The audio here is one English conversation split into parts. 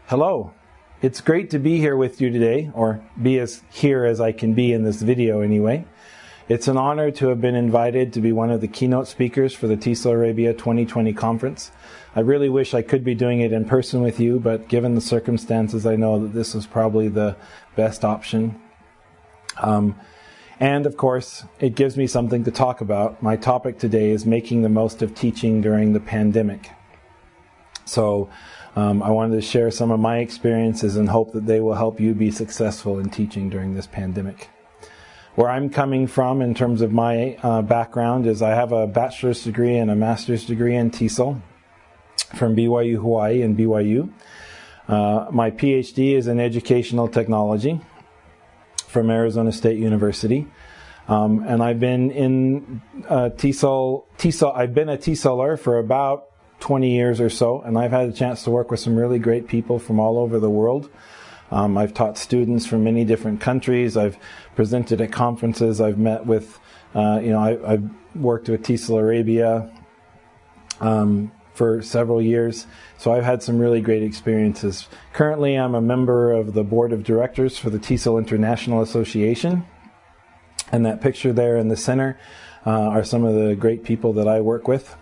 Hello. It's great to be here with you today, or be as here as I can be in this video anyway. It's an honor to have been invited to be one of the keynote speakers for the TESOL Arabia 2020 conference. I really wish I could be doing it in person with you, but given the circumstances, I know that this was probably the best option. And of course, it gives me something to talk about. My topic today is making the most of teaching during the pandemic. So I wanted to share some of my experiences and hope that they will help you be successful in teaching during this pandemic. Where I'm coming from in terms of my background is I have a bachelor's degree and a master's degree in TESOL from BYU Hawaii and BYU. My PhD is in educational technology from Arizona State University. And I've been in TESOL. I've been a TESOLer for about 20 years or so, and I've had a chance to work with some really great people from all over the world. I've taught students from many different countries. I've presented at conferences. I've met with, I've worked with TESOL Arabia for several years. So I've had some really great experiences. Currently, I'm a member of the board of directors for the TESOL International Association. And that picture there in the center are some of the great people that I work with.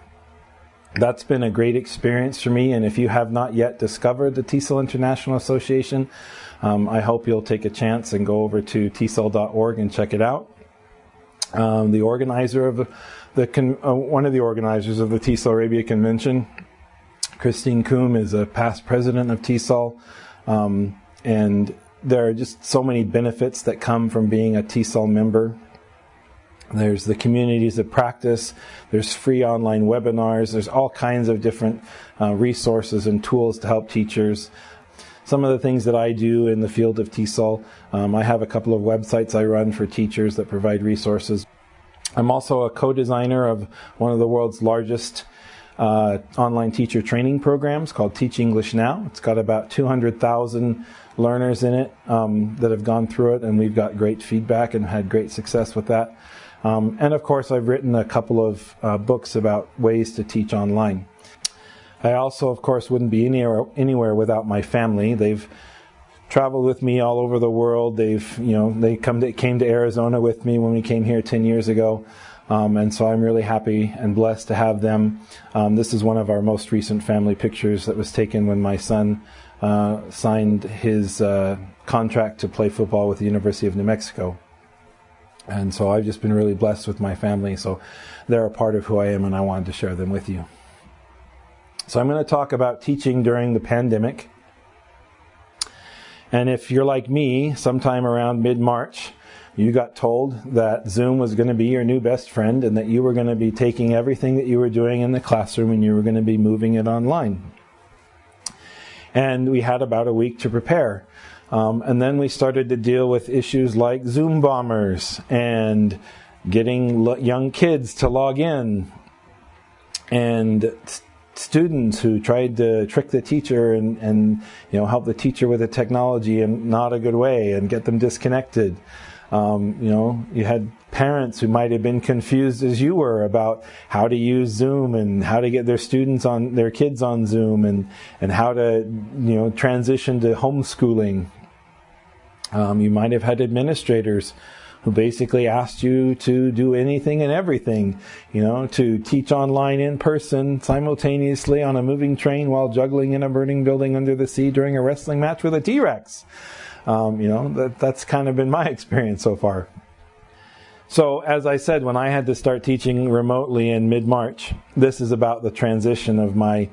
That's been a great experience for me, and if you have not yet discovered the TESOL International Association, I hope you'll take a chance and go over to TESOL.org and check it out. The organizer of one of the organizers of the TESOL Arabia Convention, Christine Koom, is a past president of TESOL, and there are just so many benefits that come from being a TESOL member. There's the communities of practice, there's free online webinars, there's all kinds of different resources and tools to help teachers. Some of the things that I do in the field of TESOL, I have a couple of websites I run for teachers that provide resources. I'm also a co-designer of one of the world's largest online teacher training programs called Teach English Now. It's got about 200,000 learners in it that have gone through it, and we've got great feedback and had great success with that. And of course, I've written a couple of books about ways to teach online. I also, of course, wouldn't be anywhere without my family. They've traveled with me all over the world. They came to Arizona with me when we came here 10 years ago. And so I'm really happy and blessed to have them. This is one of our most recent family pictures that was taken when my son signed his contract to play football with the University of New Mexico. And so I've just been really blessed with my family. So they're a part of who I am, and I wanted to share them with you. So I'm going to talk about teaching during the pandemic. And if you're like me, sometime around mid-March, you got told that Zoom was going to be your new best friend and that you were going to be taking everything that you were doing in the classroom and you were going to be moving it online. And we had about a week to prepare. And then we started to deal with issues like Zoom bombers and getting young kids to log in, and students who tried to trick the teacher and help the teacher with the technology in not a good way and get them disconnected. You had parents who might have been confused as you were about how to use Zoom and how to get their kids on Zoom and how to transition to homeschooling. You might have had administrators who basically asked you to do anything and everything, to teach online in person simultaneously on a moving train while juggling in a burning building under the sea during a wrestling match with a T-Rex. That's kind of been my experience so far. So as I said, when I had to start teaching remotely in mid-March, this is about the transition of my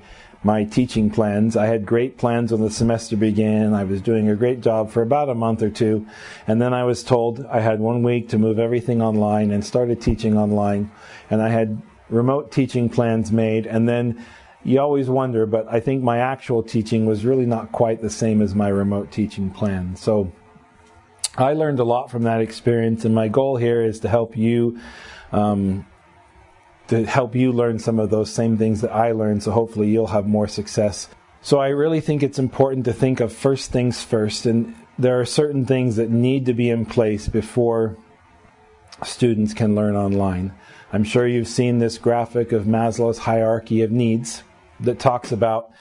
teaching plans. I had great plans when the semester began. I was doing a great job for about a month or two. And then I was told I had 1 week to move everything online and started teaching online. And I had remote teaching plans made. And then you always wonder, but I think my actual teaching was really not quite the same as my remote teaching plan. So I learned a lot from that experience. And my goal here is to help you learn some of those same things that I learned, so hopefully you'll have more success. So I really think it's important to think of first things first, and there are certain things that need to be in place before students can learn online. I'm sure you've seen this graphic of Maslow's hierarchy of needs that talks about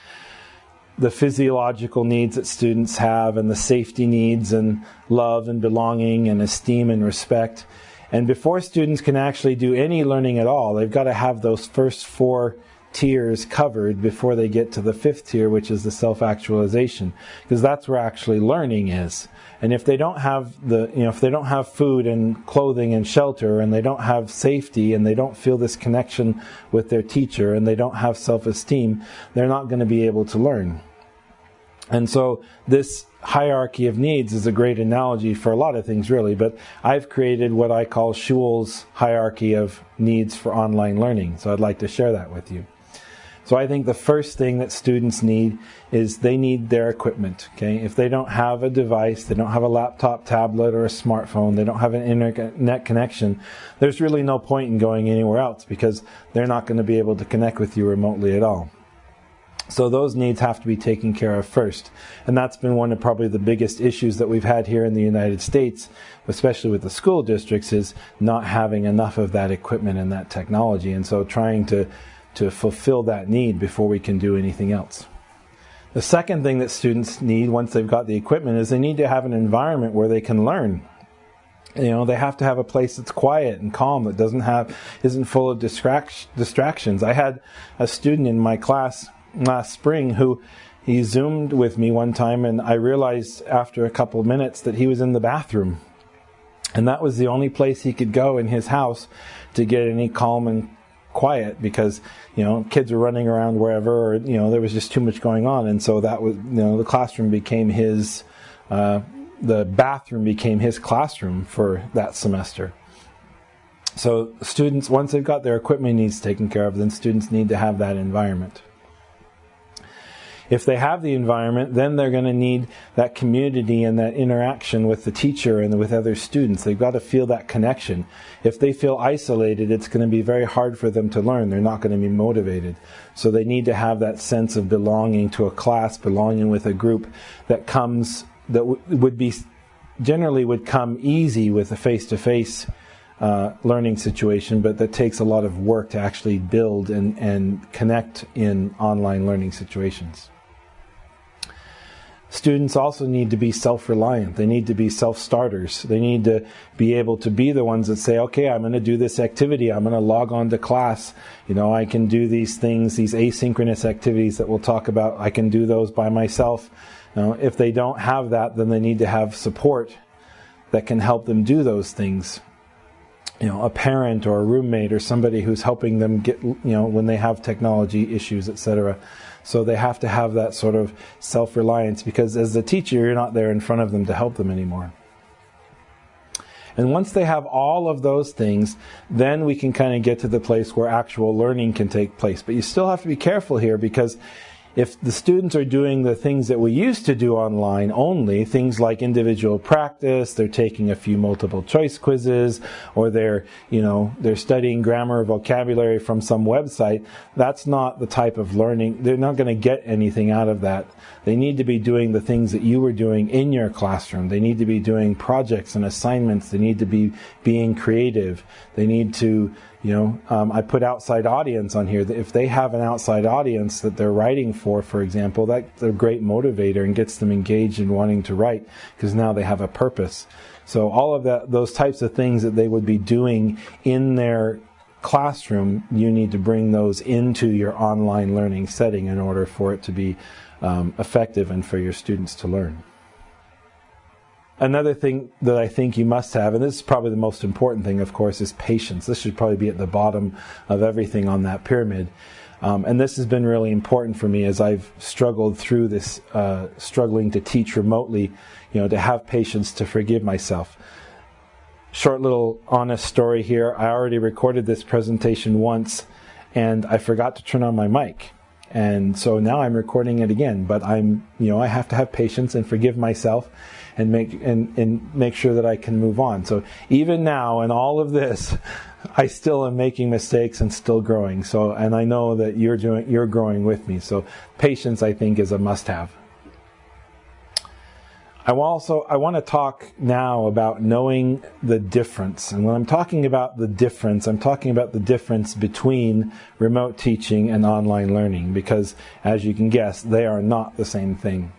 the physiological needs that students have, and the safety needs, and love and belonging and esteem and respect. And before students can actually do any learning at all, they've got to have those first 4 tiers covered before they get to the 5th tier, which is the self-actualization, because that's where actually learning is. And if they don't have if they don't have food and clothing and shelter, and they don't have safety, and they don't feel this connection with their teacher, and they don't have self-esteem, they're not going to be able to learn. And so this hierarchy of needs is a great analogy for a lot of things, really, but I've created what I call Shewell's hierarchy of needs for online learning. So I'd like to share that with you. So I think the first thing that students need is they need their equipment. Okay, if they don't have a device, they don't have a laptop, tablet, or a smartphone, they don't have an internet connection, there's really no point in going anywhere else, because they're not going to be able to connect with you remotely at all. So those needs have to be taken care of first. And that's been one of probably the biggest issues that we've had here in the United States, especially with the school districts, is not having enough of that equipment and that technology. And so trying to fulfill that need before we can do anything else. The second thing that students need once they've got the equipment is they need to have an environment where they can learn. They have to have a place that's quiet and calm, that isn't full of distractions. I had a student in my class last spring who he Zoomed with me one time, and I realized after a couple of minutes that he was in the bathroom. And that was the only place he could go in his house to get any calm and quiet, because kids were running around wherever, or there was just too much going on. And so that was the classroom became his the bathroom became his classroom for that semester. So students, once they've got their equipment needs taken care of, then students need to have that environment. If they have the environment, then they're going to need that community and that interaction with the teacher and with other students. They've got to feel that connection. If they feel isolated, it's going to be very hard for them to learn. They're not going to be motivated. So they need to have that sense of belonging to a class, belonging with a group that generally would come easy with a face-to-face learning situation, but that takes a lot of work to actually build and connect in online learning situations. Students also need to be self-reliant. They need to be self-starters. They need to be able to be the ones that say, okay, I'm going to do this activity. I'm going to log on to class. I can do these things, these asynchronous activities that we'll talk about. I can do those by myself. If they don't have that, then they need to have support that can help them do those things. A parent or a roommate or somebody who's helping them get, when they have technology issues, etc. So they have to have that sort of self-reliance, because as the teacher, you're not there in front of them to help them anymore. And once they have all of those things, then we can kind of get to the place where actual learning can take place. But you still have to be careful here, because if the students are doing the things that we used to do online only, things like individual practice, they're taking a few multiple choice quizzes, or they're studying grammar or vocabulary from some website, that's not the type of learning. They're not going to get anything out of that. They need to be doing the things that you were doing in your classroom. They need to be doing projects and assignments. They need to be being creative. They need to I put outside audience on here. If they have an outside audience that they're writing for example, that's a great motivator and gets them engaged in wanting to write, because now they have a purpose. So all of those types of things that they would be doing in their classroom, you need to bring those into your online learning setting in order for it to be effective and for your students to learn. Another thing that I think you must have, and this is probably the most important thing, of course, is patience. This should probably be at the bottom of everything on that pyramid. And this has been really important for me as I've struggled through this, struggling to teach remotely, to have patience, to forgive myself. Short little honest story here. I already recorded this presentation once, and I forgot to turn on my mic. And so now I'm recording it again, but I have to have patience and forgive myself and make sure that I can move on. So even now in all of this, I still am making mistakes and still growing. So, and I know that you're growing with me. So patience, I think, is a must-have. I want to talk now about knowing the difference. And when I'm talking about the difference, I'm talking about the difference between remote teaching and online learning, because as you can guess, they are not the same thing.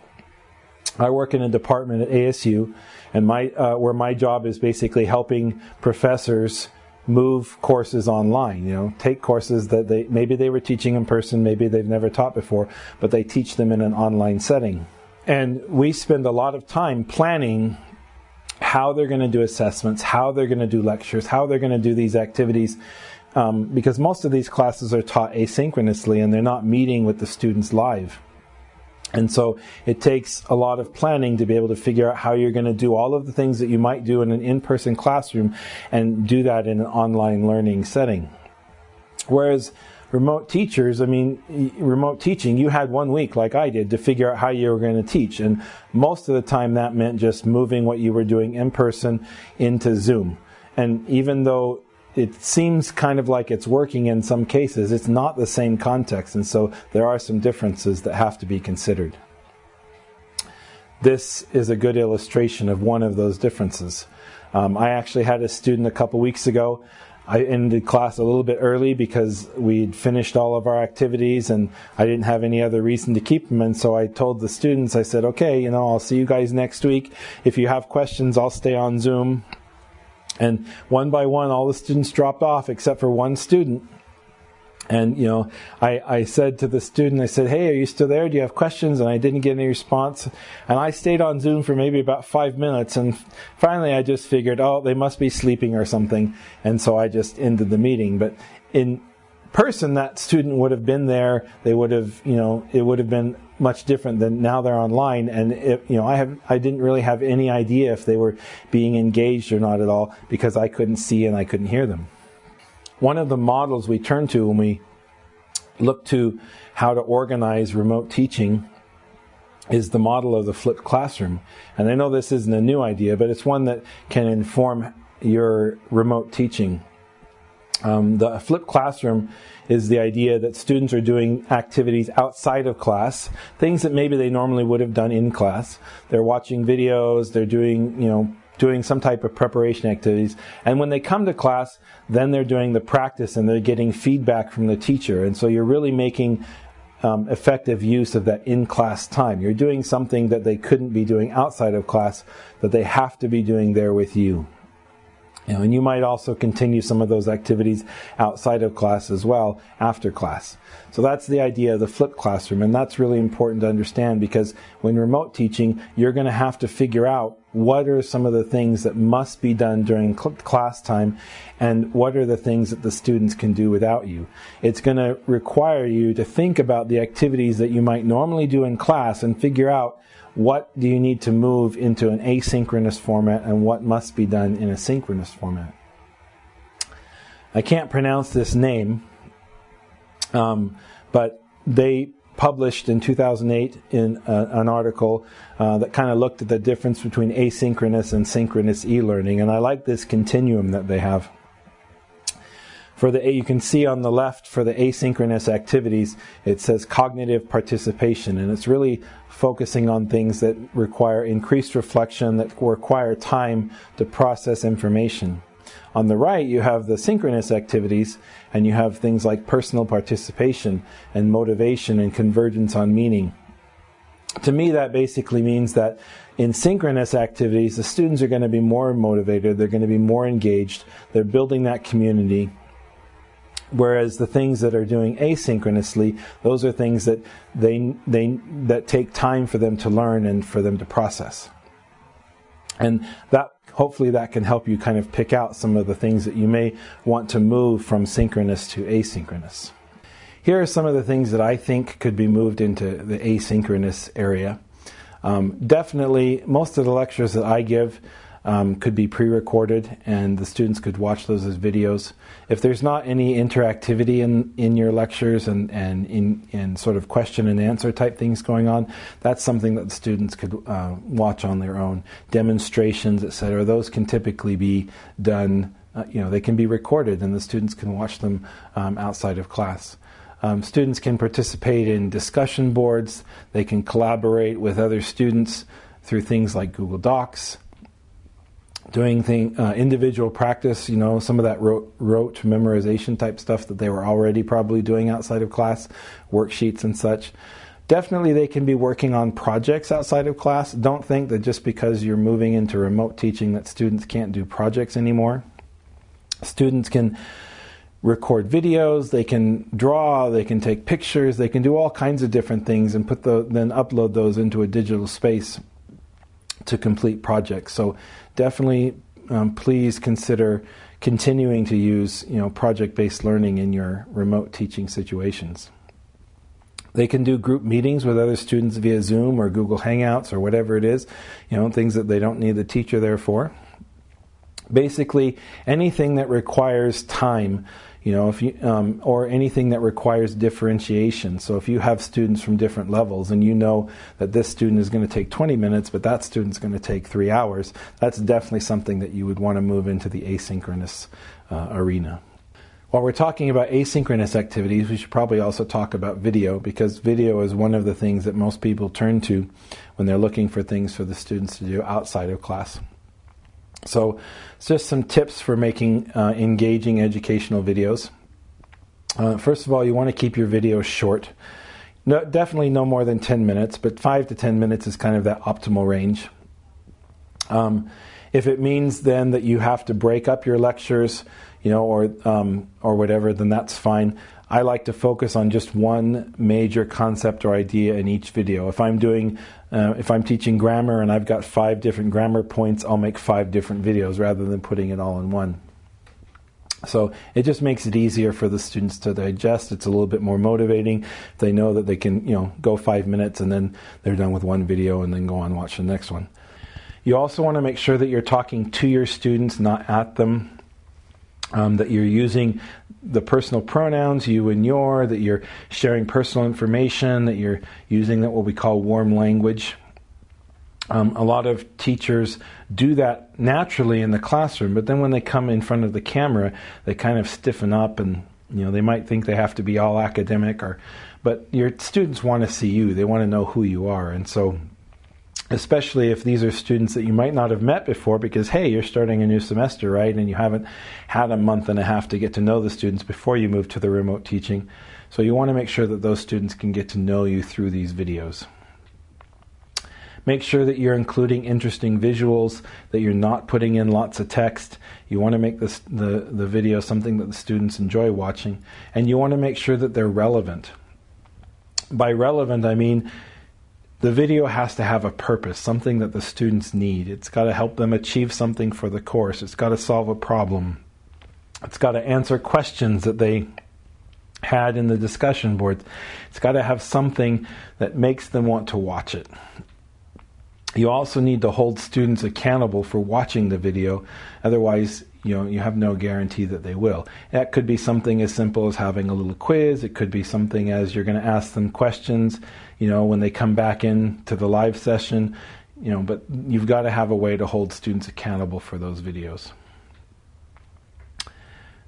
I work in a department at ASU, and where my job is basically helping professors move courses online. Take courses that maybe they were teaching in person, maybe they've never taught before, but they teach them in an online setting. And we spend a lot of time planning how they're going to do assessments, how they're going to do lectures, how they're going to do these activities, because most of these classes are taught asynchronously and they're not meeting with the students live. And so it takes a lot of planning to be able to figure out how you're going to do all of the things that you might do in an in-person classroom and do that in an online learning setting. Whereas remote teaching, you had 1 week, like I did, to figure out how you were going to teach. And most of the time that meant just moving what you were doing in person into Zoom. And even though it seems kind of like it's working in some cases, it's not the same context. And so there are some differences that have to be considered. This is a good illustration of one of those differences. I actually had a student a couple weeks ago. I ended class a little bit early because we'd finished all of our activities and I didn't have any other reason to keep them. And so I told the students, I said, okay, I'll see you guys next week. If you have questions, I'll stay on Zoom. And one by one, all the students dropped off except for one student. And, I said to the student, I said, hey, are you still there? Do you have questions? And I didn't get any response. And I stayed on Zoom for maybe about 5 minutes. And finally, I just figured, they must be sleeping or something. And so I just ended the meeting. But in person, that student would have been there. They would have, it would have been much different than now they're online. And I didn't really have any idea if they were being engaged or not at all, because I couldn't see and I couldn't hear them. One of the models we turn to when we look to how to organize remote teaching is the model of the flipped classroom. And I know this isn't a new idea, but it's one that can inform your remote teaching. The flipped classroom is the idea that students are doing activities outside of class, things that maybe they normally would have done in class. They're watching videos, they're doing some type of preparation activities. And when they come to class, then they're doing the practice and they're getting feedback from the teacher. And so you're really making effective use of that in-class time. You're doing something that they couldn't be doing outside of class, that they have to be doing there with you. And you might also continue some of those activities outside of class as well after class. So that's the idea of the flipped classroom, and that's really important to understand, because when remote teaching, you're going to have to figure out what are some of the things that must be done during class time and what are the things that the students can do without you. It's going to require you to think about the activities that you might normally do in class and figure out what do you need to move into an asynchronous format and what must be done in a synchronous format. I can't pronounce this name, but they published in 2008 in an article that kind of looked at the difference between asynchronous and synchronous e-learning, and I like this continuum that they have. You can see on the left for the asynchronous activities, it says cognitive participation, and it's really focusing on things that require increased reflection, that require time to process information. On the right, you have the synchronous activities, and you have things like personal participation and motivation and convergence on meaning. To me, that basically means that in synchronous activities, the students are going to be more motivated, they're going to be more engaged, they're building that community. Whereas the things that are doing asynchronously, those are things that that take time for them to learn and for them to process. And that hopefully that can help you kind of pick out some of the things that you may want to move from synchronous to asynchronous. Here are some of the things that I think could be moved into the asynchronous area. Definitely, most of the lectures that I give could be pre-recorded and the students could watch those as videos. If there's not any interactivity in your lectures and in sort of question and answer type things going on, that's something that the students could watch on their own. Demonstrations, etc., those can typically be done, they can be recorded and the students can watch them outside of class. Students can participate in discussion boards, they can collaborate with other students. through things like Google Docs, doing individual practice, some of that rote memorization type stuff that they were already probably doing outside of class, worksheets and such. Definitely they can be working on projects outside of class. Don't think that just because you're moving into remote teaching that students can't do projects anymore. Students can record videos, they can draw, they can take pictures, they can do all kinds of different things and then upload those into a digital space to complete projects. So definitely please consider continuing to use project-based learning in your remote teaching situations. They can do group meetings with other students via Zoom or Google Hangouts or whatever it is, things that they don't need the teacher there for. Basically, anything that requires time, or anything that requires differentiation. So if you have students from different levels and you know that this student is going to take 20 minutes, but that student's going to take 3 hours, that's definitely something that you would want to move into the asynchronous arena. While we're talking about asynchronous activities, we should probably also talk about video, because video is one of the things that most people turn to when they're looking for things for the students to do outside of class. So just some tips for making engaging educational videos. First of all, you want to keep your videos short. Definitely no more than 10 minutes, but 5 to 10 minutes is kind of that optimal range. If it means then that you have to break up your lectures, or whatever, then that's fine. I like to focus on just one major concept or idea in each video. If I'm teaching grammar and I've got 5 different grammar points, I'll make 5 different videos rather than putting it all in one. So it just makes it easier for the students to digest. It's a little bit more motivating. They know that they can, go 5 minutes and then they're done with one video and then go on and watch the next one. You also want to make sure that you're talking to your students, not at them. That you're using the personal pronouns, you and your, that you're sharing personal information, that you're using what we call warm language. A lot of teachers do that naturally in the classroom, but then when they come in front of the camera, they kind of stiffen up and they might think they have to be all academic, but your students want to see you. They want to know who you are. And so especially if these are students that you might not have met before, because, hey, you're starting a new semester, right? And you haven't had a month and a half to get to know the students before you move to the remote teaching. So you want to make sure that those students can get to know you through these videos. Make sure that you're including interesting visuals, that you're not putting in lots of text. You want to make the video something that the students enjoy watching. And you want to make sure that they're relevant. By relevant, I mean the video has to have a purpose, something that the students need. It's got to help them achieve something for the course. It's got to solve a problem. It's got to answer questions that they had in the discussion boards. It's got to have something that makes them want to watch it. You also need to hold students accountable for watching the video. Otherwise, you have no guarantee that they will. That could be something as simple as having a little quiz. It could be something as you're going to ask them questions, when they come back in to the live session, but you've got to have a way to hold students accountable for those videos.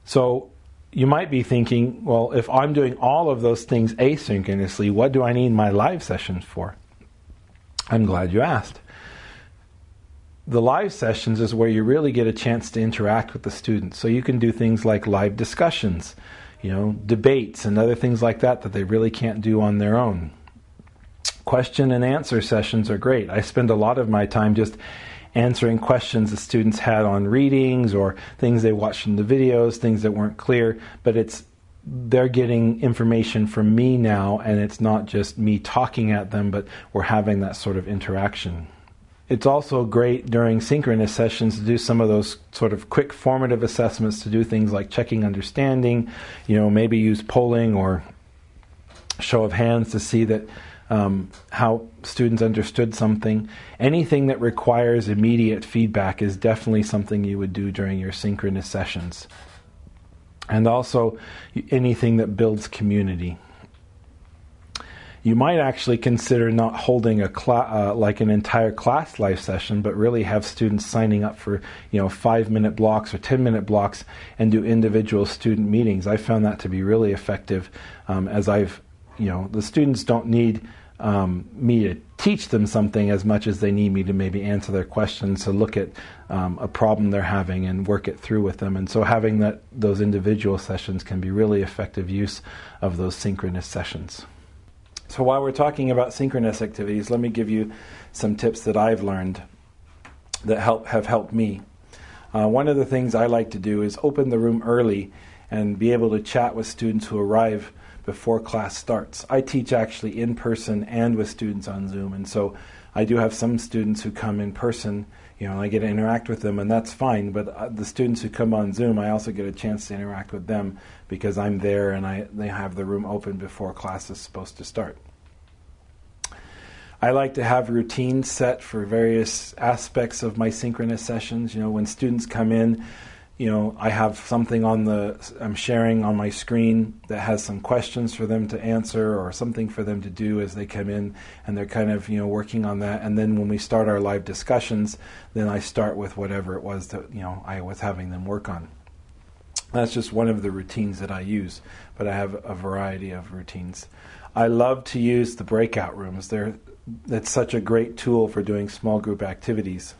So you might be thinking, well, if I'm doing all of those things asynchronously, what do I need my live sessions for? I'm glad you asked. The live sessions is where you really get a chance to interact with the students. So you can do things like live discussions, debates and other things like that they really can't do on their own. Question and answer sessions are great. I spend a lot of my time just answering questions the students had on readings or things they watched in the videos, things that weren't clear, but they're getting information from me now, and it's not just me talking at them, but we're having that sort of interaction. It's also great during synchronous sessions to do some of those sort of quick formative assessments, to do things like checking understanding, maybe use polling or show of hands to see that how students understood something. Anything that requires immediate feedback is definitely something you would do during your synchronous sessions. And also anything that builds community. You might actually consider not holding like an entire class live session, but really have students signing up for 5-minute blocks or 10-minute blocks and do individual student meetings. I found that to be really effective, as the students don't need me to teach them something as much as they need me to maybe answer their questions, to look at a problem they're having and work it through with them. And so having those individual sessions can be really effective use of those synchronous sessions. So while we're talking about synchronous activities, let me give you some tips that I've learned that have helped me. One of the things I like to do is open the room early and be able to chat with students who arrive before class starts. I teach actually in person and with students on Zoom, and so I do have some students who come in person, and I get to interact with them, and that's fine, but the students who come on Zoom, I also get a chance to interact with them because I'm there and they have the room open before class is supposed to start. I like to have routines set for various aspects of my synchronous sessions. When students come in, I have something I'm sharing on my screen that has some questions for them to answer or something for them to do as they come in, and they're kind of, working on that. And then when we start our live discussions, then I start with whatever it was that, I was having them work on. That's just one of the routines that I use, but I have a variety of routines. I love to use the breakout rooms. That's such a great tool for doing small group activities.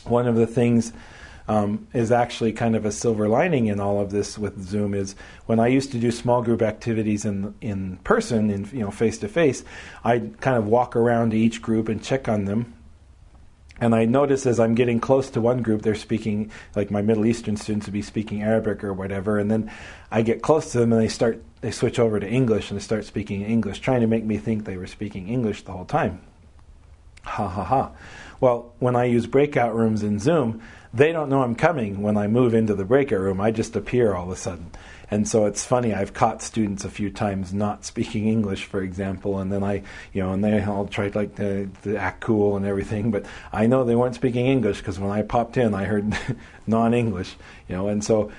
One of the things is actually kind of a silver lining in all of this with Zoom is when I used to do small group activities in person, in face to face, I'd kind of walk around to each group and check on them. And I notice as I'm getting close to one group, they're speaking, like my Middle Eastern students would be speaking Arabic or whatever, and then I get close to them and they switch over to English and they start speaking English, trying to make me think they were speaking English the whole time. Ha ha ha. Well, when I use breakout rooms in Zoom, they don't know I'm coming when I move into the breakout room. I just appear all of a sudden. And so it's funny, I've caught students a few times not speaking English, for example, and then and they all try to act cool and everything, but I know they weren't speaking English because when I popped in, I heard non-English, and so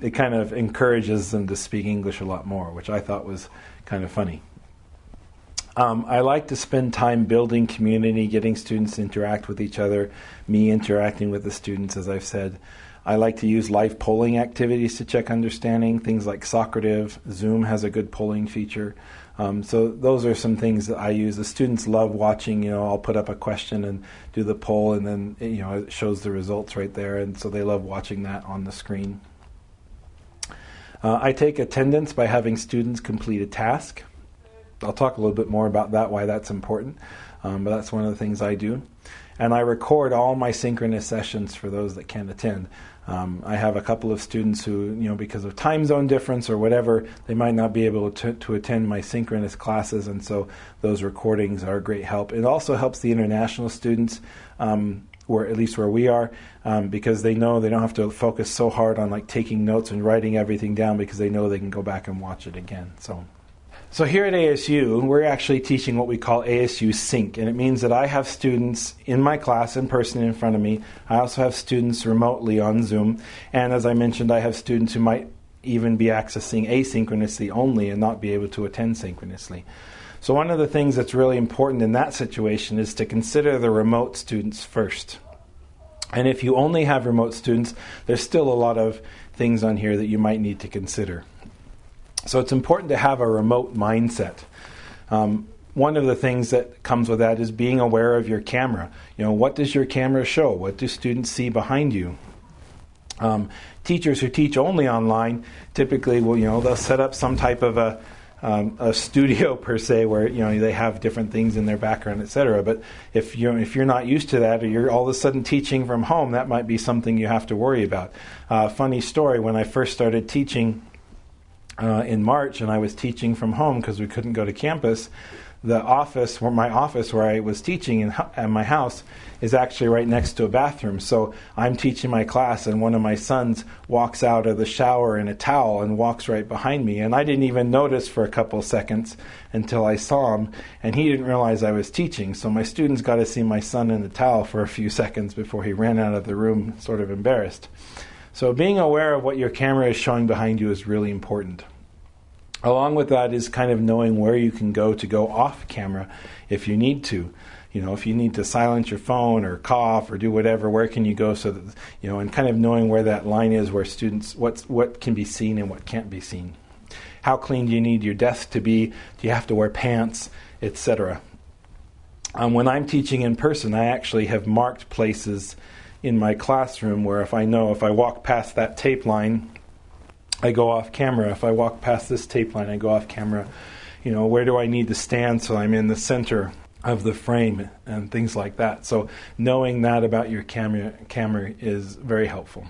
it kind of encourages them to speak English a lot more, which I thought was kind of funny. I like to spend time building community, getting students to interact with each other, me interacting with the students, as I've said. I like to use live polling activities to check understanding, things like Socrative. Zoom has a good polling feature. So those are some things that I use. The students love watching, I'll put up a question and do the poll, and then, it shows the results right there, and so they love watching that on the screen. I take attendance by having students complete a task. I'll talk a little bit more about that, why that's important, but that's one of the things I do. And I record all my synchronous sessions for those that can't attend. I have a couple of students who, because of time zone difference or whatever, they might not be able to attend my synchronous classes, and so those recordings are a great help. It also helps the international students, or at least where we are, because they know they don't have to focus so hard on taking notes and writing everything down, because they know they can go back and watch it again. So here at ASU, we're actually teaching what we call ASU Sync, and it means that I have students in my class in person in front of me. I also have students remotely on Zoom, and as I mentioned, I have students who might even be accessing asynchronously only and not be able to attend synchronously. So one of the things that's really important in that situation is to consider the remote students first. And if you only have remote students, there's still a lot of things on here that you might need to consider. So it's important to have a remote mindset. One of the things that comes with that is being aware of your camera. What does your camera show? What do students see behind you? Teachers who teach only online typically will, they'll set up some type of a studio per se, where they have different things in their background, etc. But if you're not used to that, or you're all of a sudden teaching from home, that might be something you have to worry about. Funny story: when I first started teaching in March, and I was teaching from home because we couldn't go to campus, my office where I was teaching in my house is actually right next to a bathroom. So I'm teaching my class, and one of my sons walks out of the shower in a towel and walks right behind me. And I didn't even notice for a couple seconds until I saw him, and he didn't realize I was teaching. So my students got to see my son in the towel for a few seconds before he ran out of the room, sort of embarrassed. So being aware of what your camera is showing behind you is really important. Along with that is kind of knowing where you can go off camera if you need to. If you need to silence your phone or cough or do whatever, where can you go so that, and kind of knowing where that line is where students, what can be seen and what can't be seen. How clean do you need your desk to be? Do you have to wear pants? etc. When I'm teaching in person, I actually have marked places in my classroom where if I walk past that tape line, I go off camera. If I walk past this tape line, I go off camera. Where do I need to stand so I'm in the center of the frame and things like that. So knowing that about your camera is very helpful.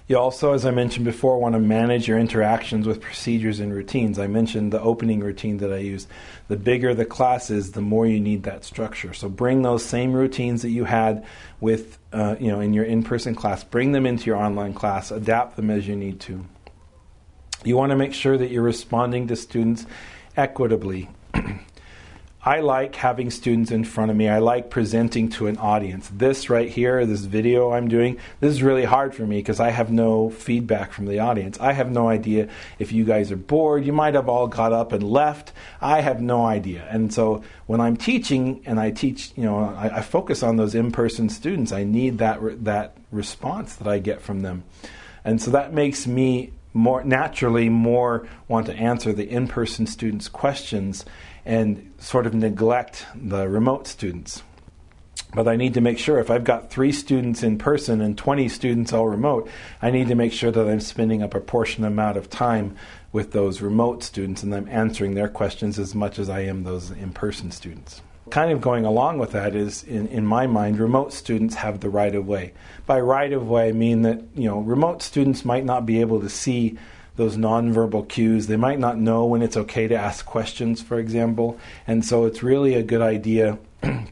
You also, as I mentioned before, want to manage your interactions with procedures and routines. I mentioned the opening routine that I use. The bigger the class is, the more you need that structure. So bring those same routines that you had with, in your in-person class, bring them into your online class, adapt them as you need to. You want to make sure that you're responding to students equitably. I like having students in front of me. I like presenting to an audience. This right here, this video I'm doing, this is really hard for me because I have no feedback from the audience. I have no idea if you guys are bored. You might have all got up and left. I have no idea. And so when I'm teaching and I teach, I focus on those in-person students. I need that response that I get from them. And so that makes me more want to answer the in-person students' questions and sort of neglect the remote students. But I need to make sure if I've got 3 students in person and 20 students all remote, I need to make sure that I'm spending a proportionate amount of time with those remote students and I'm answering their questions as much as I am those in-person students. Kind of going along with that is, in my mind, remote students have the right of way. By right of way, I mean that remote students might not be able to see those nonverbal cues. They might not know when it's okay to ask questions, for example. And so it's really a good idea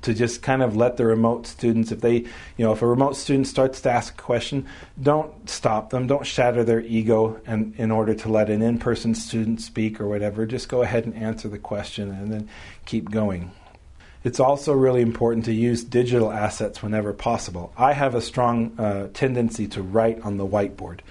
to just kind of let the remote students, if a remote student starts to ask a question, don't stop them, don't shatter their ego and in order to let an in-person student speak or whatever. Just go ahead and answer the question and then keep going. It's also really important to use digital assets whenever possible. I have a strong tendency to write on the whiteboard.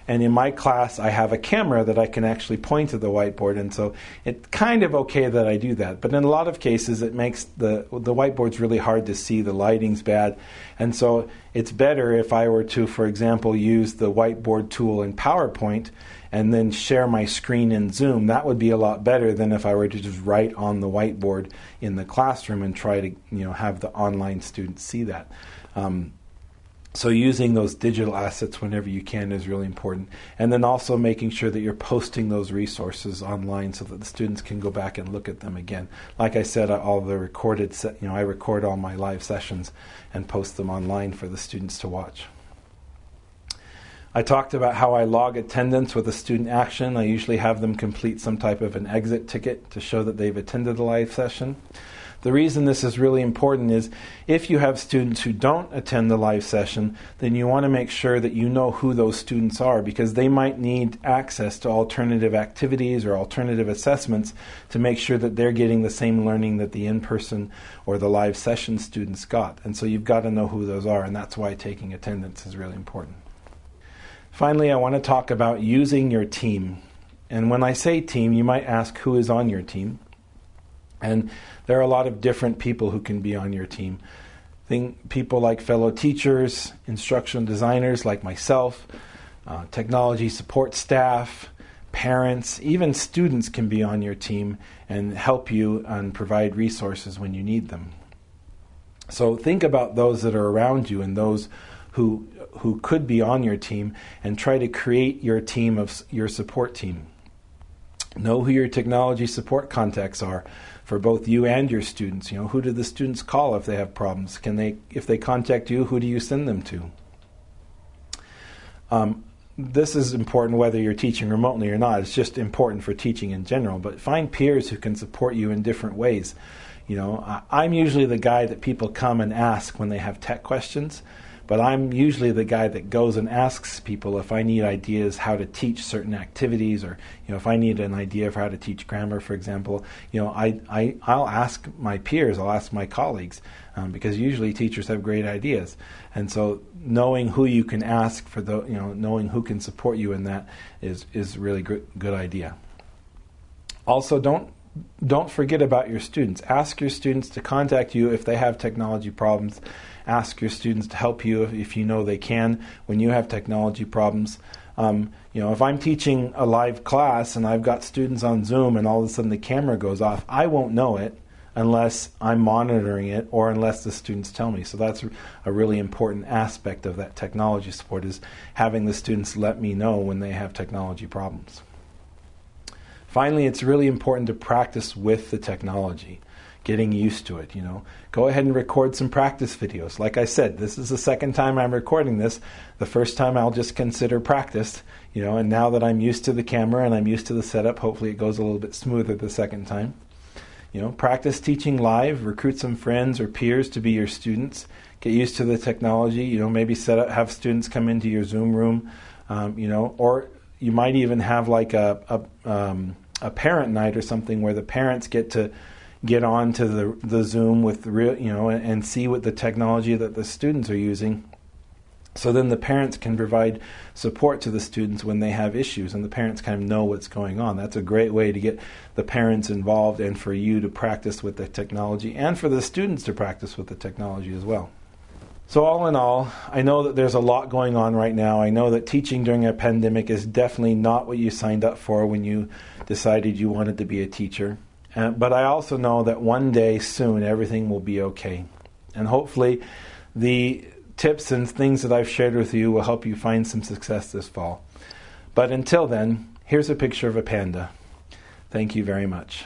And in my class, I have a camera that I can actually point to the whiteboard, and so it's kind of okay that I do that. But in a lot of cases, it makes the whiteboard's really hard to see, the lighting's bad. And so it's better if I were to, for example, use the whiteboard tool in PowerPoint and then share my screen in Zoom. That would be a lot better than if I were to just write on the whiteboard in the classroom and try to have the online students see that. So using those digital assets whenever you can is really important. And then also making sure that you're posting those resources online so that the students can go back and look at them again. Like I said, all the recorded, I record all my live sessions and post them online for the students to watch. I talked about how I log attendance with a student action. I usually have them complete some type of an exit ticket to show that they've attended the live session. The reason this is really important is if you have students who don't attend the live session, then you want to make sure that you know who those students are because they might need access to alternative activities or alternative assessments to make sure that they're getting the same learning that the in-person or the live session students got. And so you've got to know who those are, and that's why taking attendance is really important. Finally, I want to talk about using your team. And when I say team, you might ask who is on your team. And there are a lot of different people who can be on your team. Think people like fellow teachers, instructional designers like myself, technology support staff, parents, even students can be on your team and help you and provide resources when you need them. So think about those that are around you and those who could be on your team and try to create your team of your support team. Know who your technology support contacts are for both you and your students. Who do the students call if they have problems? If they contact you, who do you send them to? This is important whether you're teaching remotely or not. It's just important for teaching in general. But find peers who can support you in different ways. I'm usually the guy that people come and ask when they have tech questions. But I'm usually the guy that goes and asks people if I need ideas how to teach certain activities, or if I need an idea for how to teach grammar, for example. I'll ask my peers, I'll ask my colleagues, because usually teachers have great ideas. And so knowing who you can ask for knowing who can support you in that is really good idea. Also, don't forget about your students. Ask your students to contact you if they have technology problems. Ask your students to help you if you know they can when you have technology problems. If I'm teaching a live class and I've got students on Zoom and all of a sudden the camera goes off, I won't know it unless I'm monitoring it or unless the students tell me. So that's a really important aspect of that technology support, is having the students let me know when they have technology problems. Finally, it's really important to practice with the technology, getting used to it. Go ahead and record some practice videos. Like I said, this is the second time I'm recording this. The first time I'll just consider practice, and now that I'm used to the camera and I'm used to the setup, hopefully it goes a little bit smoother the second time. Practice teaching live, recruit some friends or peers to be your students, get used to the technology, maybe have students come into your Zoom room, or you might even have like a parent night or something where the parents get on to the Zoom with the real, and see what the technology that the students are using. So then the parents can provide support to the students when they have issues, and the parents kind of know what's going on. That's a great way to get the parents involved and for you to practice with the technology and for the students to practice with the technology as well. So all in all, I know that there's a lot going on right now. I know that teaching during a pandemic is definitely not what you signed up for when you decided you wanted to be a teacher. But I also know that one day soon everything will be okay. And hopefully the tips and things that I've shared with you will help you find some success this fall. But until then, here's a picture of a panda. Thank you very much.